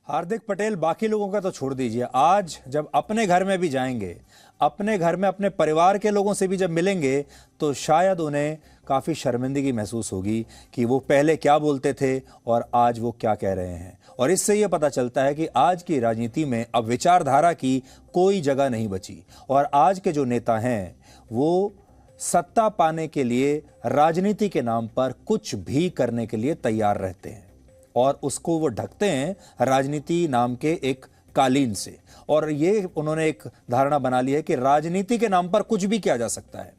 हार्दिक पटेल बाकी लोगों का तो छोड़ दीजिए, आज जब अपने घर में भी जाएंगे, अपने घर में अपने परिवार के लोगों से भी जब मिलेंगे, तो शायद उन्हें काफ़ी शर्मिंदगी महसूस होगी कि वो पहले क्या बोलते थे और आज वो क्या कह रहे हैं। और इससे ये पता चलता है कि आज की राजनीति में अब विचारधारा की कोई जगह नहीं बची और आज के जो नेता हैं वो सत्ता पाने के लिए राजनीति के नाम पर कुछ भी करने के लिए तैयार रहते हैं और उसको वो ढकते हैं राजनीति नाम के एक कालीन से। और ये उन्होंने एक धारणा बना ली है कि राजनीति के नाम पर कुछ भी किया जा सकता है।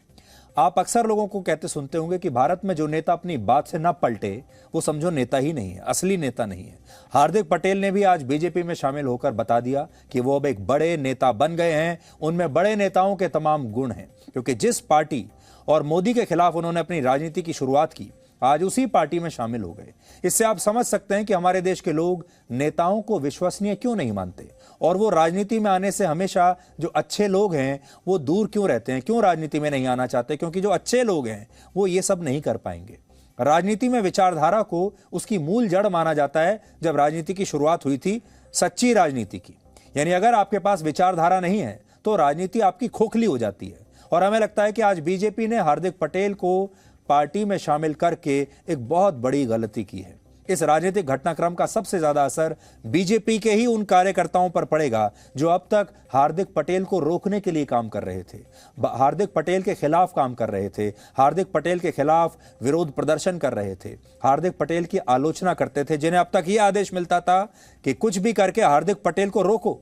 आप अक्सर लोगों को कहते सुनते होंगे कि भारत में जो नेता अपनी बात से ना पलटे वो समझो नेता ही नहीं है, असली नेता नहीं है। हार्दिक पटेल ने भी आज बीजेपी में शामिल होकर बता दिया कि वो अब एक बड़े नेता बन गए हैं। उनमें बड़े नेताओं के तमाम गुण हैं, क्योंकि जिस पार्टी और मोदी के खिलाफ उन्होंने अपनी राजनीति की शुरुआत की, आज उसी पार्टी में शामिल हो गए। इससे आप समझ सकते हैं कि हमारे देश के लोग नेताओं को विश्वसनीय क्यों नहीं मानते और वो राजनीति में आने से हमेशा जो अच्छे लोग हैं वो दूर क्यों रहते हैं, क्यों राजनीति में नहीं आना चाहते, क्योंकि जो अच्छे लोग हैं वो ये सब नहीं कर पाएंगे। राजनीति में विचारधारा को उसकी मूल जड़ माना जाता है। जब राजनीति की शुरुआत हुई थी सच्ची राजनीति की, यानी अगर आपके पास विचारधारा नहीं है तो राजनीति आपकी खोखली हो जाती है। और हमें लगता है कि आज बीजेपी ने हार्दिक पटेल को पार्टी में शामिल करके एक बहुत बड़ी गलती की है। इस राजनीतिक घटनाक्रम का सबसे ज्यादा असर बीजेपी के ही उन कार्यकर्ताओं पर पड़ेगा जो अब तक हार्दिक पटेल को रोकने के लिए काम कर रहे थे, हार्दिक पटेल के खिलाफ काम कर रहे थे, हार्दिक पटेल के खिलाफ विरोध प्रदर्शन कर रहे थे, हार्दिक पटेल की आलोचना करते थे, जिन्हें अब तक ये आदेश मिलता था कि कुछ भी करके हार्दिक पटेल को रोको।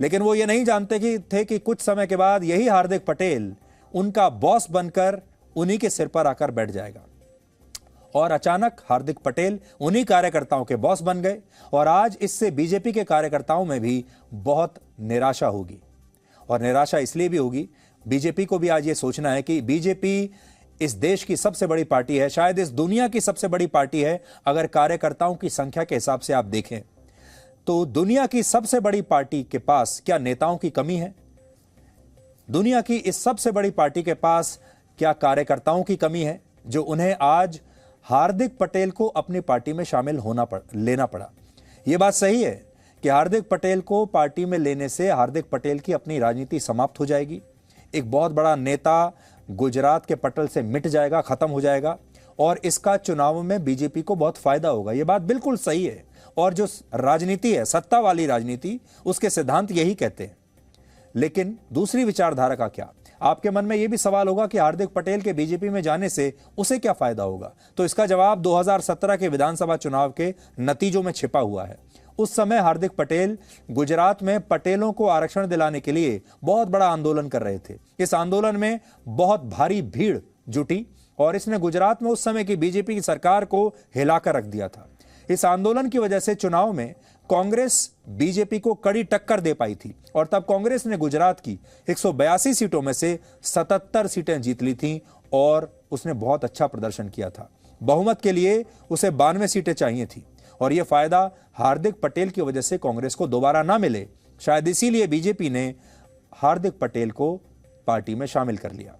लेकिन वो ये नहीं जानते थे कि कुछ समय के बाद यही हार्दिक पटेल उनका बॉस बनकर उन्हीं के सिर पर आकर बैठ जाएगा। और अचानक हार्दिक पटेल उन्हीं कार्यकर्ताओं के बॉस बन गए और आज इससे बीजेपी के कार्यकर्ताओं में भी बहुत निराशा होगी। और निराशा इसलिए भी होगी, बीजेपी को भी आज ये सोचना है कि बीजेपी इस देश की सबसे बड़ी पार्टी है, शायद इस दुनिया की सबसे बड़ी पार्टी है। अगर कार्यकर्ताओं की संख्या के हिसाब से आप देखें तो दुनिया की सबसे बड़ी पार्टी के पास क्या नेताओं की कमी है? दुनिया की इस सबसे बड़ी पार्टी के पास क्या कार्यकर्ताओं की कमी है जो उन्हें आज हार्दिक पटेल को अपनी पार्टी में शामिल लेना पड़ा? यह बात सही है कि हार्दिक पटेल को पार्टी में लेने से हार्दिक पटेल की अपनी राजनीति समाप्त हो जाएगी। एक बहुत बड़ा नेता गुजरात के पटल से मिट जाएगा, खत्म हो जाएगा और इसका चुनाव में बीजेपी को बहुत फायदा होगा। यह बात बिल्कुल सही है और जो राजनीति है, सत्ता वाली राजनीति, उसके सिद्धांत यही कहते हैं। लेकिन दूसरी विचारधारा का क्या? आपके मन में यह भी सवाल होगा कि हार्दिक पटेल के बीजेपी में जाने से उसे क्या फायदा होगा? तो इसका जवाब 2017 के विधानसभा चुनाव के नतीजों में छिपा हुआ है। उस समय हार्दिक पटेल गुजरात में पटेलों को आरक्षण दिलाने के लिए बहुत बड़ा आंदोलन कर रहे थे। इस आंदोलन में बहुत भारी भीड़ जुटी और इसने गुजरात में उस समय की बीजेपी की सरकार को हिलाकर रख दिया था। इस आंदोलन की वजह से चुनाव में कांग्रेस बीजेपी को कड़ी टक्कर दे पाई थी और तब कांग्रेस ने गुजरात की 182 सीटों में से 77 सीटें जीत ली थीं और उसने बहुत अच्छा प्रदर्शन किया था। बहुमत के लिए उसे 92 सीटें चाहिए थी और यह फायदा हार्दिक पटेल की वजह से कांग्रेस को दोबारा ना मिले। शायद इसीलिए बीजेपी ने हार्दिक पटेल को पार्टी में शामिल कर लिया।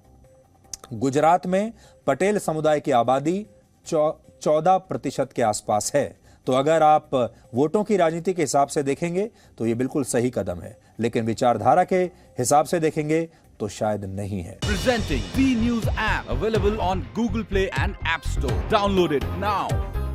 गुजरात में पटेल समुदाय की आबादी 14% के आसपास है। तो अगर आप वोटों की राजनीति के हिसाब से देखेंगे तो ये बिल्कुल सही कदम है, लेकिन विचारधारा के हिसाब से देखेंगे तो शायद नहीं है। Presenting B News app available on Google Play and App Store. Download it now.